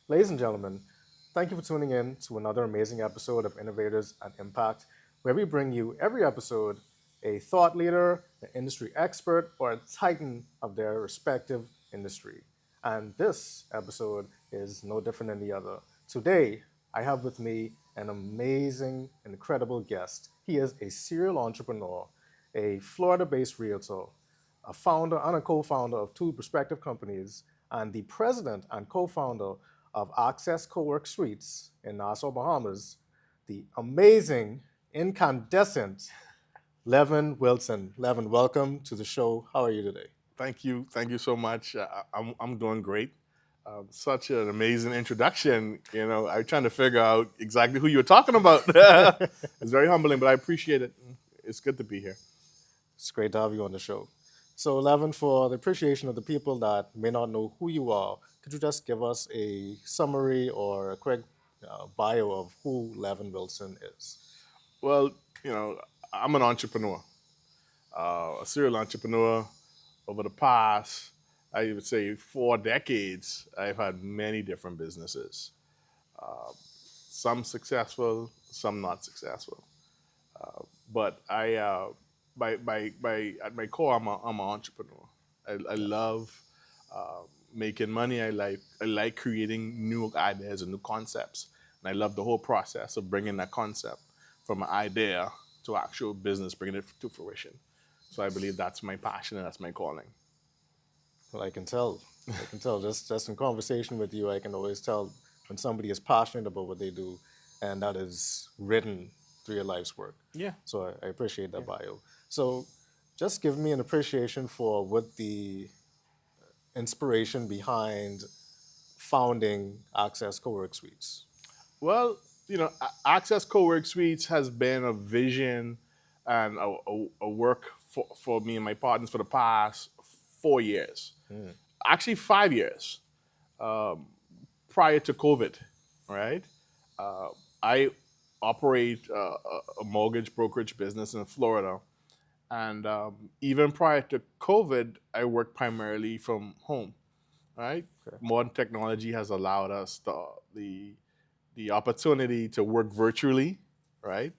Ladies and gentlemen, thank you for tuning in to another amazing episode of Innovators and Impact, where we bring you every episode a thought leader, an industry expert, or a titan of their respective industry. And this episode is no different than the other. Today, I have with me an amazing, incredible guest. He is a serial entrepreneur, a Florida based realtor, a founder and a co founder of two prospective companies, and the president and co founder of Access Cowork Suites in Nassau, Bahamas, the amazing, incandescent Levin Wilson. Levin, welcome to the show. How are you today? Thank you so much. I'm doing great. Such an amazing introduction. I'm trying to figure out exactly who you were talking about. It's very humbling, but I appreciate it. It's good to be here. It's great to have you on the show. So, Levin, for the appreciation of the people that may not know who you are, could you just give us a summary or a quick bio of who Levin Wilson is? Well, I'm an entrepreneur, a serial entrepreneur. Over the past, I would say, 4 decades, I've had many different businesses. Uh, some successful, some not successful. But at my core, I'm an entrepreneur. I love uh, making money. I like creating new ideas and new concepts, and I love the whole process of bringing that concept from an idea to actual business, bringing it to fruition. So I believe that's my passion and that's my calling. Well, I can tell. I can tell. Just in conversation with you, I can always tell when somebody is passionate about what they do, and that is written through your life's work. Yeah, So I appreciate that yeah. bio. So just give me an appreciation for what the inspiration behind founding Access Cowork Suites. Well, Access Cowork Suites has been a vision and a work for me and my partners for the past 4 years. Mm, Actually, 5 years um, prior to COVID, right? Uh, I operate a mortgage brokerage business in Florida. And even prior to COVID, I worked primarily from home, right? okay. Modern technology has allowed us the opportunity to work virtually, right?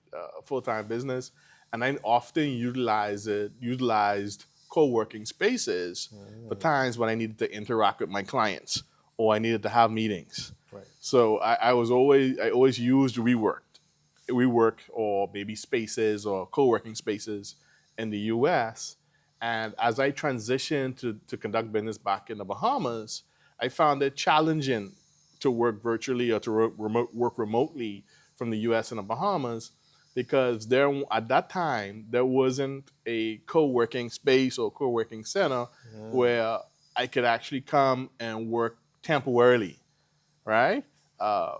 Full time business, and I often utilized co working spaces for Mm, times when I needed to interact with my clients or I needed to have meetings. right. So I always used WeWork or maybe spaces or co working spaces in the U.S. And as I transitioned to conduct business back in the Bahamas, I found it challenging to work virtually or to work remotely from the U.S. and the Bahamas because there at that time there wasn't a co-working space or co-working center Mm, where I could actually come and work temporarily, right?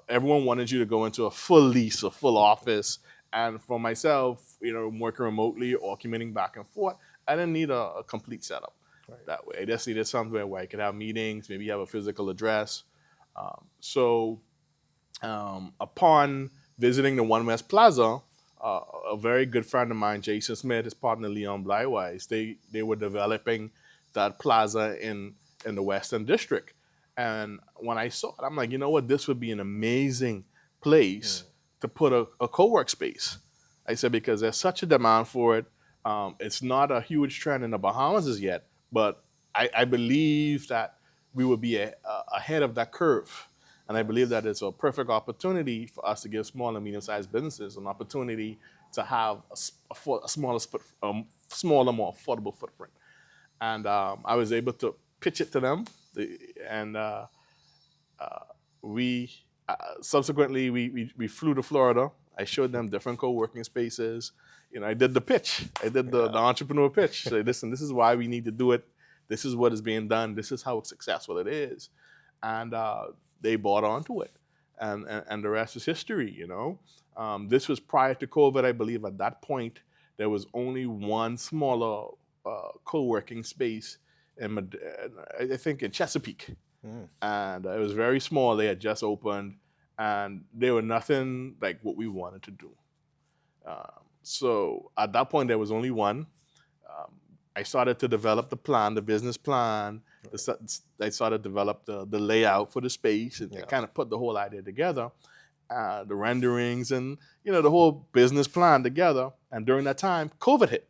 Everyone wanted you to go into a full lease, a full office, and for myself, working remotely or commuting back and forth, I didn't need a complete setup right. that way. I just needed somewhere where I could have meetings, maybe have a physical address. So upon visiting the One West Plaza, a very good friend of mine, Jason Smith, his partner Leon Blywise, they were developing that plaza in the Western District. And when I saw it, I'm like, you know what, this would be an amazing place Mm, to put a co-work space. I said because there's such a demand for it. It's not a huge trend in the Bahamas as yet, but I believe that we will be ahead of that curve. And I believe yes. that it's a perfect opportunity for us to give small and medium-sized businesses an opportunity to have a smaller, more affordable footprint. And I was able to pitch it to them, and uh, we subsequently we flew to Florida. I showed them different co-working spaces. I did the pitch. I did the Yeah. entrepreneur pitch. Say, listen, this is why we need to do it. This is what is being done. This is how successful it is, and they bought onto it, and the rest is history. This was prior to COVID, I believe. At that point, there was only one smaller co-working space I think in Chesapeake, Mm, and it was very small. They had just opened, and they were nothing like what we wanted to do. So at that point, there was only one. Um, I started to develop the business plan, I started to develop the layout for the space and Yeah. kind of put the whole idea together, the renderings and the whole business plan together. And during that time, COVID hit.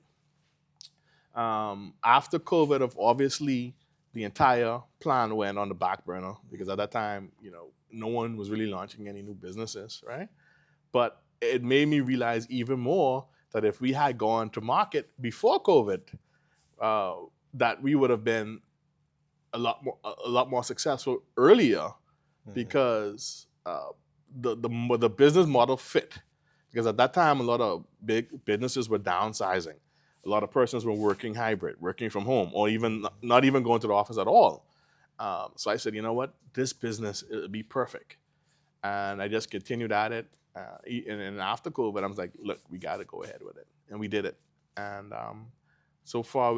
After COVID, of obviously the entire plan went on the back burner because at that time, no one was really launching any new businesses, right? But it made me realize even more that if we had gone to market before COVID, uh, that we would have been a lot more successful earlier because the business model fit. Because at that time, a lot of big businesses were downsizing. A lot of persons were working hybrid, working from home, or even not even going to the office at all. So I said, you know what, this business it'll be perfect, and I just continued at it. And after COVID, I was like, look, we got to go ahead with it, and we did it. And so far,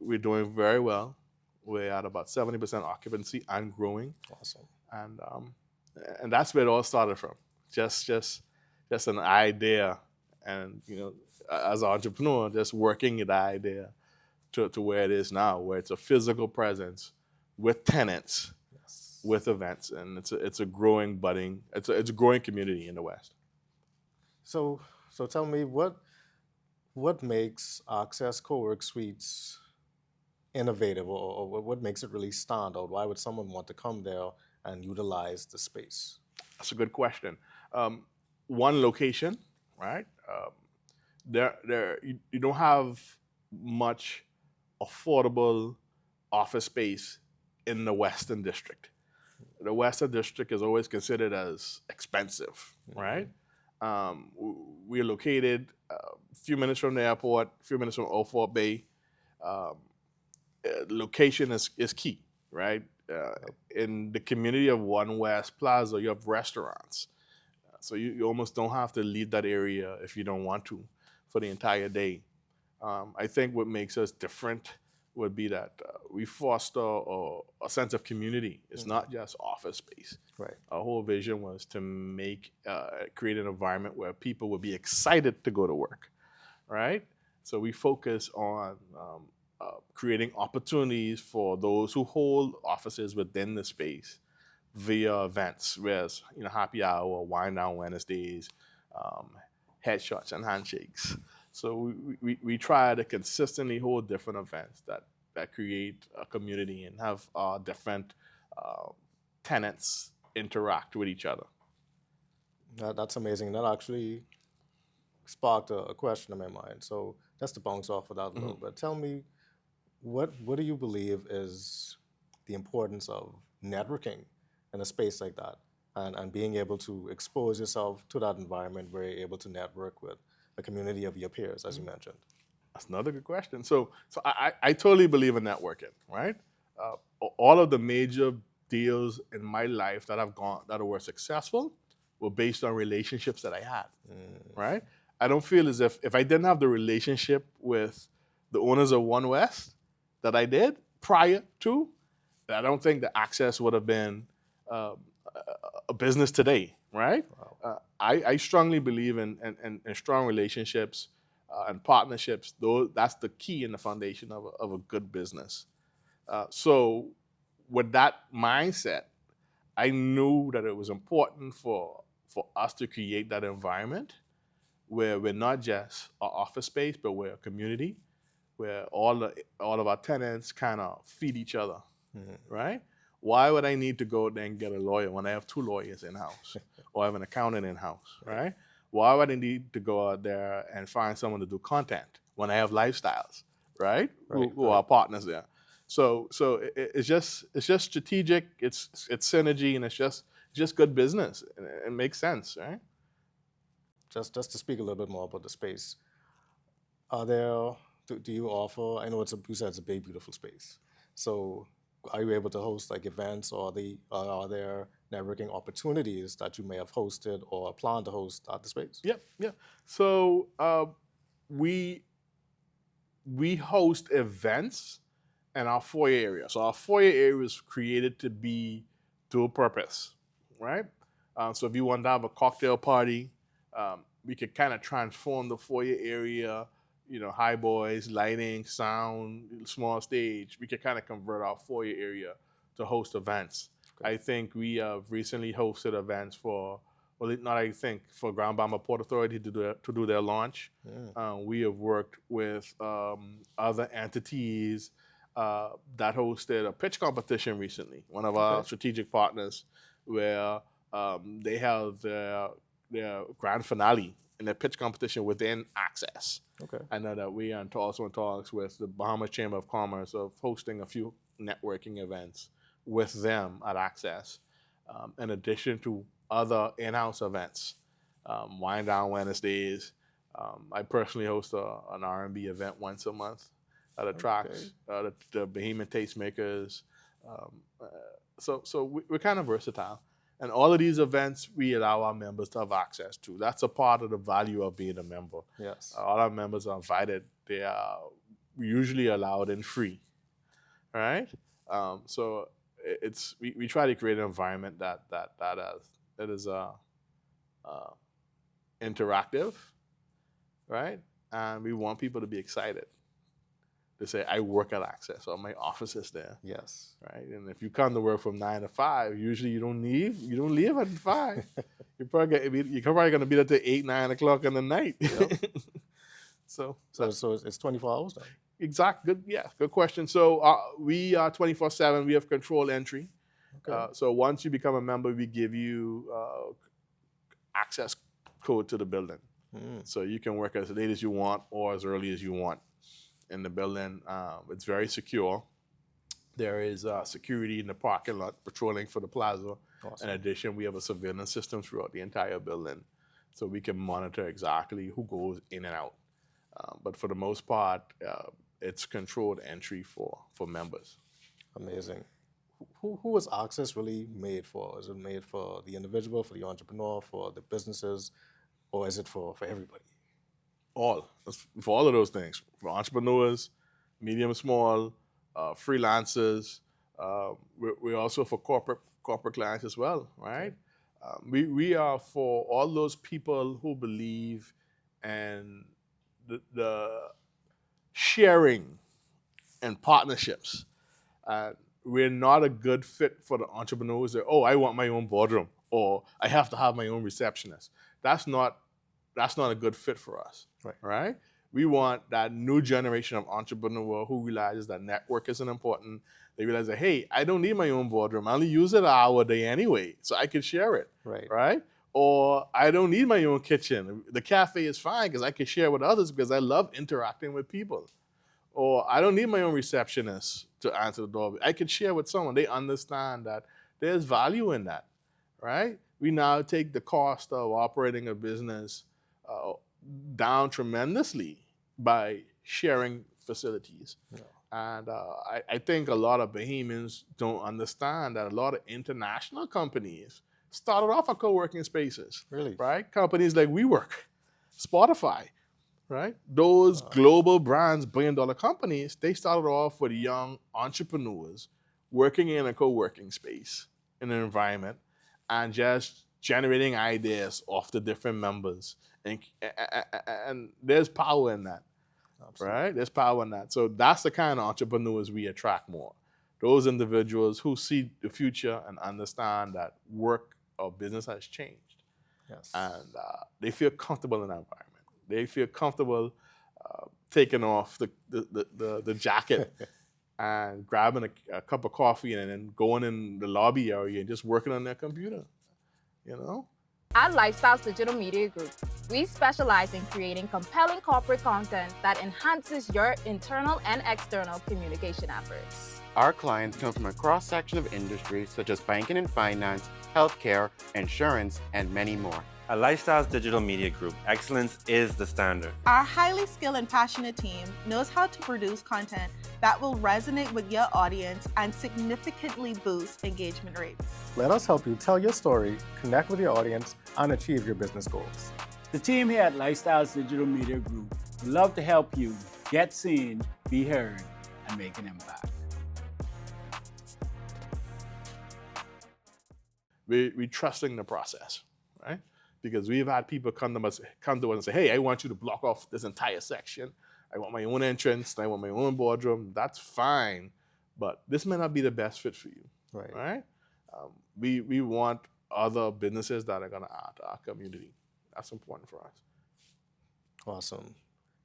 we're doing very well. We're at about 70% occupancy and growing, Awesome. and that's where it all started from. Just an idea, and as an entrepreneur, just working the idea to where it is now, where it's a physical presence with tenants, Yes. with events, and it's a growing, budding, it's a growing community in the West. So tell me what makes Access Cowork Suites innovative, or what makes it really stand out? Why would someone want to come there and utilize the space? That's a good question. One location, right? You don't have much affordable office space in the Western District. The Western District is always considered as expensive, right? We're located a few minutes from the airport, a few minutes from Old Fort Bay. Location is key, right? In the community of One West Plaza, you have restaurants. So you almost don't have to leave that area if you don't want to for the entire day. I think what makes us different would be that we foster a sense of community. It's not just office space. Right. Our whole vision was to create an environment where people would be excited to go to work, right? So we focus on creating opportunities for those who hold offices within the space via events, whereas happy hour, wine down Wednesdays, headshots and handshakes. So we try to consistently hold different events that create a community and have different tenants interact with each other. That's amazing. That actually sparked a question in my mind. So just to bounce off of that a little bit, tell me, what do you believe is the importance of networking in a space like that, and being able to expose yourself to that environment where you're able to network with a community of your peers, as you mentioned? That's another good question. So I totally believe in networking, right? All of the major deals in my life that were successful were based on relationships that I had, right? I don't feel as if I didn't have the relationship with the owners of One West that I did prior to, I don't think the Access would have been a business today, right? Wow. I strongly believe in strong relationships and partnerships. Though that's the key and the foundation of a good business. So with that mindset, I knew that it was important for us to create that environment where we're not just an office space, but we're a community where all of our tenants kind of feed each other, right? Why would I need to go there and get a lawyer when I have 2 lawyers in-house or I have an accountant in-house, right? Why would I need to go out there and find someone to do content when I have lifestyles, right? Who are partners there. So it's just strategic, it's synergy, and it's just good business. It makes sense, right? Just to speak a little bit more about the space, do you offer? I know you said it's a big, beautiful space. So are you able to host like events, or are there networking opportunities that you may have hosted or plan to host at the space? Yeah. So we host events in our foyer area. So our foyer area is created to be dual purpose, right? So if you want to have a cocktail party, we could kind of transform the foyer area high boys, lighting, sound, small stage, we can kind of convert our foyer area to host events. Okay. I think we have recently hosted events for, not I think, for Grand Bahama Port Authority to do their launch. We have worked with other entities that hosted a pitch competition recently. One of our Okay. strategic partners, where they held their grand finale in their pitch competition within Access. Okay. I know that we are also in talks with the Bahamas Chamber of Commerce of hosting a few networking events with them at Access, in addition to other in-house events, Wind Down Wednesdays. I personally host an R&B event once a month that attracts the Bahamian tastemakers. So we're kind of versatile. And all of these events, we allow our members to have access to. That's a part of the value of being a member. Yes. All our members are invited. They are usually allowed in free, right? So we try to create an environment that is interactive, right? And we want people to be excited. To say, I work at Access, or my office is there. Yes. Right? And if you come to work from 9 to 5, usually you don't leave at 5. You're probably going to be there till 8, 9 o'clock in the night. Yep. So it's 24 hours then? Exact. Good question. So we are 24/7. We have control entry. Okay. So once you become a member, we give you access code to the building. So you can work as late as you want or as early as you want in the building. It's very secure. There is security in the parking lot patrolling for the plaza. Awesome. In addition, we have a surveillance system throughout the entire building, so we can monitor exactly who goes in and out. But for the most part, it's controlled entry for members. Amazing. Who is Access really made for? Is it made for the individual, for the entrepreneur, for the businesses, or is it for everybody? For all of those things, for entrepreneurs, medium, small, freelancers. We're also for corporate clients as well, right? We are for all those people who believe in the sharing and partnerships. We're not a good fit for the entrepreneurs that, I want my own boardroom, or I have to have my own receptionist. That's not a good fit for us, right? We want that new generation of entrepreneur who realizes that network isn't important. They realize that, hey, I don't need my own boardroom. I only use it an hour a day anyway, so I can share it, right? Or I don't need my own kitchen. The cafe is fine because I can share with others because I love interacting with people. Or I don't need my own receptionist to answer the door. I can share with someone. They understand that there's value in that, right? We now take the cost of operating a business down tremendously by sharing facilities. Yeah. And I think a lot of Bahamians don't understand that a lot of international companies started off at co-working spaces. Really? Right? Companies like WeWork, Spotify, right? Those global brands, billion-dollar companies, they started off with young entrepreneurs working in a co-working space, in an environment, and just generating ideas off the different members. And there's power in that. Absolutely. Right? There's power in that. So that's the kind of entrepreneurs we attract more. Those individuals who see the future and understand that work or business has changed. Yes. And they feel comfortable in that environment. They feel comfortable taking off the jacket and grabbing a cup of coffee and then going in the lobby area and just working on their computer, At Lifestyles Digital Media Group, we specialize in creating compelling corporate content that enhances your internal and external communication efforts. Our clients come from a cross-section of industries such as banking and finance, healthcare, insurance, and many more. At Lifestyles Digital Media Group, excellence is the standard. Our highly skilled and passionate team knows how to produce content that will resonate with your audience and significantly boost engagement rates. Let us help you tell your story, connect with your audience, and achieve your business goals. The team here at Lifestyles Digital Media Group would love to help you get seen, be heard, and make an impact. We trusting the process, right? Because we've had people come to us and say, hey, I want you to block off this entire section. I want my own entrance, I want my own boardroom. That's fine, but this may not be the best fit for you, Right. right? We want other businesses that are going to add to our community. That's important for us. Awesome.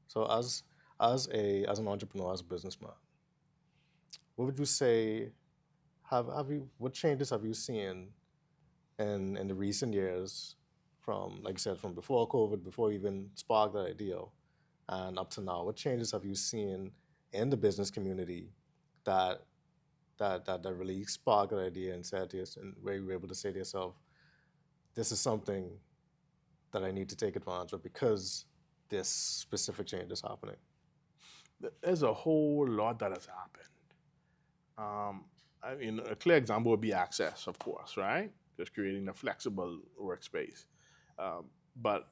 So as an entrepreneur, as a businessman, what would you say? What changes have you seen in the recent years, from, like you said, from before COVID, before you even sparked that idea, and up to now? What changes have you seen in the business community that really sparked that idea and said to you, and where you were able to say to yourself, this is something that I need to take advantage of because this specific change is happening? There's a whole lot that has happened. I mean, a clear example would be Access, of course, right? Just creating a flexible workspace. But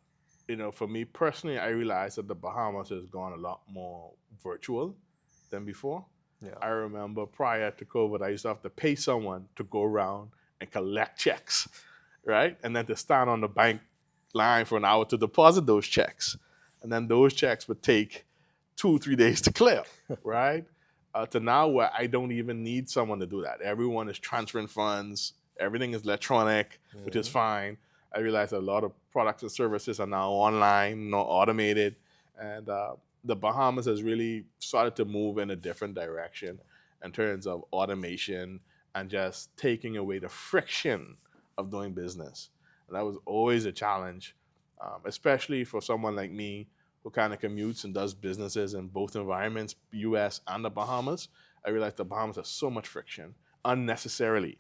for me personally, I realized that the Bahamas has gone a lot more virtual than before. Yeah. I remember prior to COVID, I used to have to pay someone to go around and collect checks, right? And then to stand on the bank line for an hour to deposit those checks. And then those checks would take 2-3 days to clear, right? To now where I don't even need someone to do that. Everyone is transferring funds. Everything is electronic, which is fine. I realize a lot of products and services are now online, not automated. And the Bahamas has really started to move in a different direction in terms of automation and just taking away the friction of doing business. And that was always a challenge, especially for someone like me who kind of commutes and does businesses in both environments, US and the Bahamas. I realized the Bahamas has so much friction unnecessarily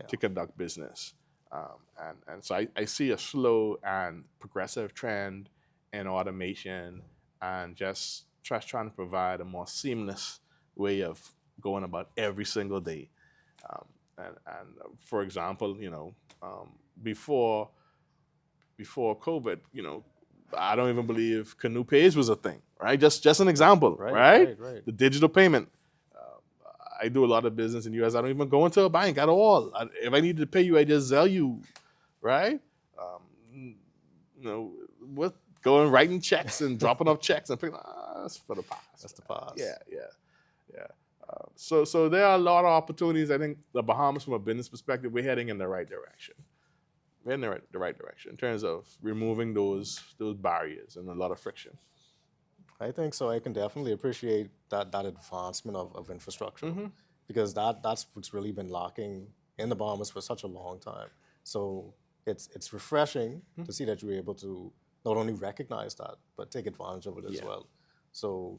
to conduct business. And so I see a slow and progressive trend in automation and just trying to provide a more seamless way of going about every single day. And for example, before COVID, I don't even believe canoe pays was a thing, right? Just an example, right? The digital payment. I do a lot of business in the US. I don't even go into a bank at all. If I need to pay you, I just Zelle you, right? With going writing checks and dropping off checks and picking, that's for the past. That's the past. Yeah. So there are a lot of opportunities. I think the Bahamas, from a business perspective, we're heading in the right direction. We're in the right direction in terms of removing those barriers and a lot of friction. I think so. I can definitely appreciate that advancement of infrastructure, because that's what's really been lacking in the Bahamas for such a long time. So it's refreshing to see that you're able to not only recognize that, but take advantage of it as well. So,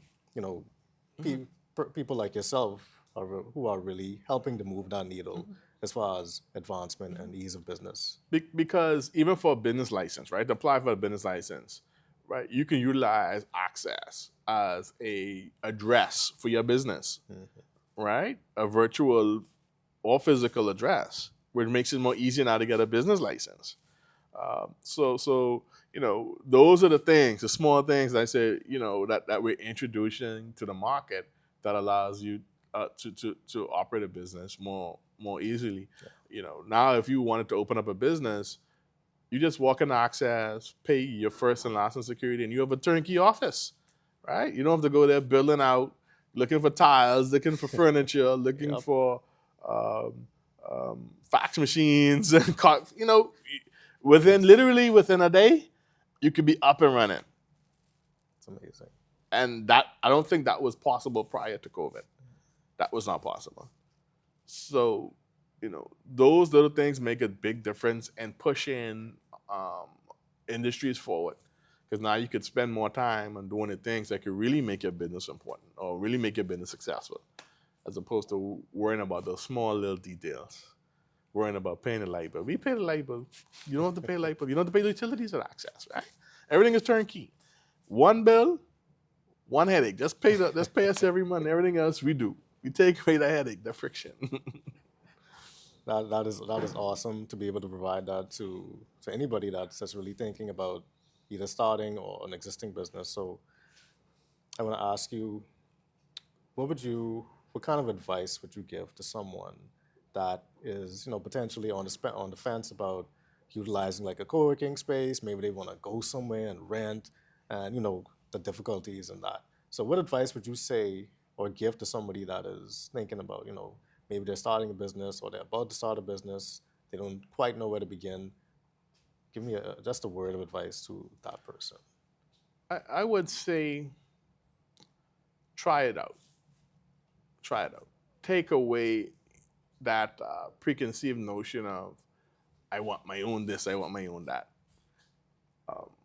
people like yourself who are really helping to move that needle as far as advancement and ease of business. Because even for a business license, right, to apply for a business license, right, you can utilize Access as a address for your business, right? A virtual or physical address, which makes it more easier now to get a business license. So those are the things, the small things that I say, that we're introducing to the market that allows you to operate a business more easily. Now if you wanted to open up a business, you just walk in Access, pay your first and last in security, and you have a turnkey office, right? You don't have to go there building out, looking for tiles, looking for furniture, looking for fax machines, and within a day, you could be up and running. It's amazing. And that, I don't think that was possible prior to COVID. That was not possible. So, those little things make a big difference in pushing industries forward. Because now you could spend more time on doing the things that could really make your business important or really make your business successful, as opposed to worrying about those small little details. Worrying about paying the light bill. We pay the light bill. You don't have to pay the light bill. You don't have to pay the utilities at Access, right? Everything is turnkey. One bill, one headache. Just pay us every month. Everything else we do. We take away the headache, the friction. That is awesome to be able to provide that to anybody that's really thinking about either starting or an existing business. So I want to ask you, what kind of advice would you give to someone that is, potentially on the fence about utilizing like a co-working space? Maybe they want to go somewhere and rent, and the difficulties in that. So what advice would you say or give to somebody that is thinking about, maybe they're starting a business or they're about to start a business, they don't quite know where to begin? Give me just a word of advice to that person. I would say try it out. Try it out. Take away that preconceived notion of, I want my own this, I want my own that.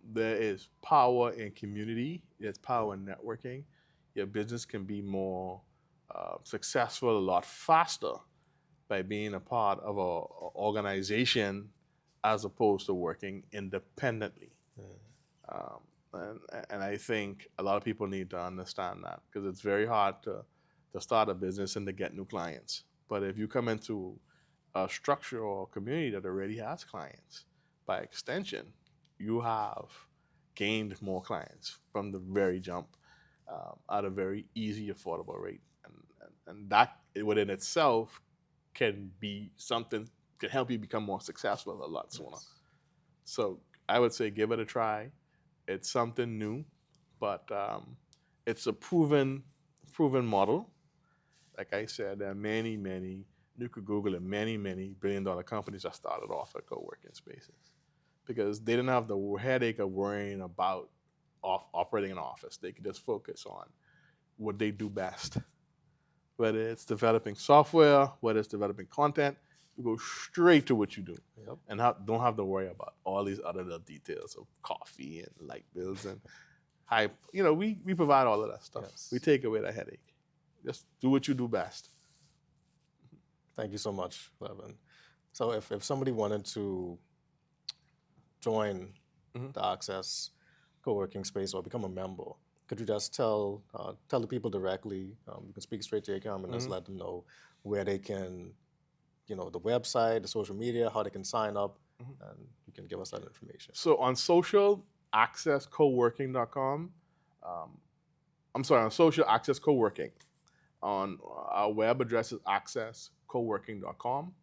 There is power in community, there's power in networking. Your business can be more successful a lot faster by being a part of an organization as opposed to working independently. And I think a lot of people need to understand that, because it's very hard to start a business and to get new clients. But if you come into a structure or a community that already has clients, by extension, you have gained more clients from the very jump at a very easy, affordable rate. And that within itself can be something, can help you become more successful a lot sooner. Yes. So I would say give it a try. It's something new, but it's a proven model. Like I said, there are many, you could Google it, many billion-dollar companies that started off at co-working spaces because they didn't have the headache of worrying about operating an office. They could just focus on what they do best. Whether it's developing software, whether it's developing content, you go straight to what you do. Yep. And don't have to worry about all these other little details of coffee and light bills and we provide all of that stuff. Yes. We take away that headache. Just do what you do best. Thank you so much, Levin. So if somebody wanted to join the Access co-working space or become a member, could you just tell the people directly, you can speak straight to your camera and just let them know where they can, the website, the social media, how they can sign up, and you can give us that information. So on social, accesscoworking.com. On social, Access Coworking. On our web address is accesscoworking.com.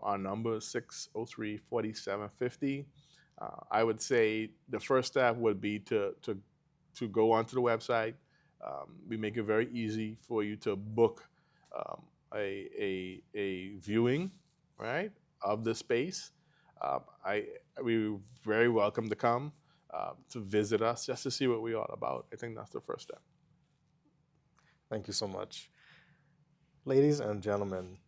Our number is 603-4750. I would say the first step would be to go onto the website. We make it very easy for you to book a viewing, right, of the space. We're very welcome to come to visit us just to see what we're all about. I think that's the first step. Thank you so much. Ladies and gentlemen,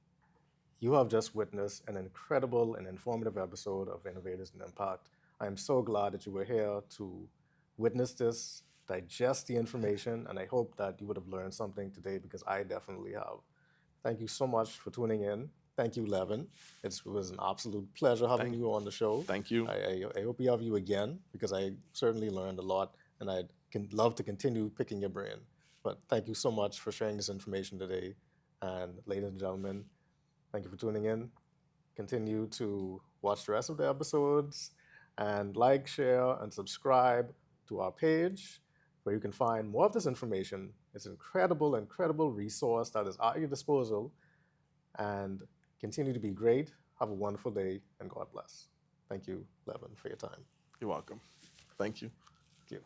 you have just witnessed an incredible and informative episode of Innovators and Impact. I am so glad that you were here to witness this, digest the information, and I hope that you would have learned something today, because I definitely have. Thank you so much for tuning in. Thank you, Levin. It was an absolute pleasure having you on the show. Thank you. I hope we have you again, because I certainly learned a lot, and I'd love to continue picking your brain. But thank you so much for sharing this information today. And ladies and gentlemen, thank you for tuning in. Continue to watch the rest of the episodes and like, share, and subscribe to our page, where you can find more of this information. It's an incredible resource that is at your disposal. And continue to be great. Have a wonderful day, and God bless. Thank you, Levin, for your time. You're welcome. Thank you. Thank you.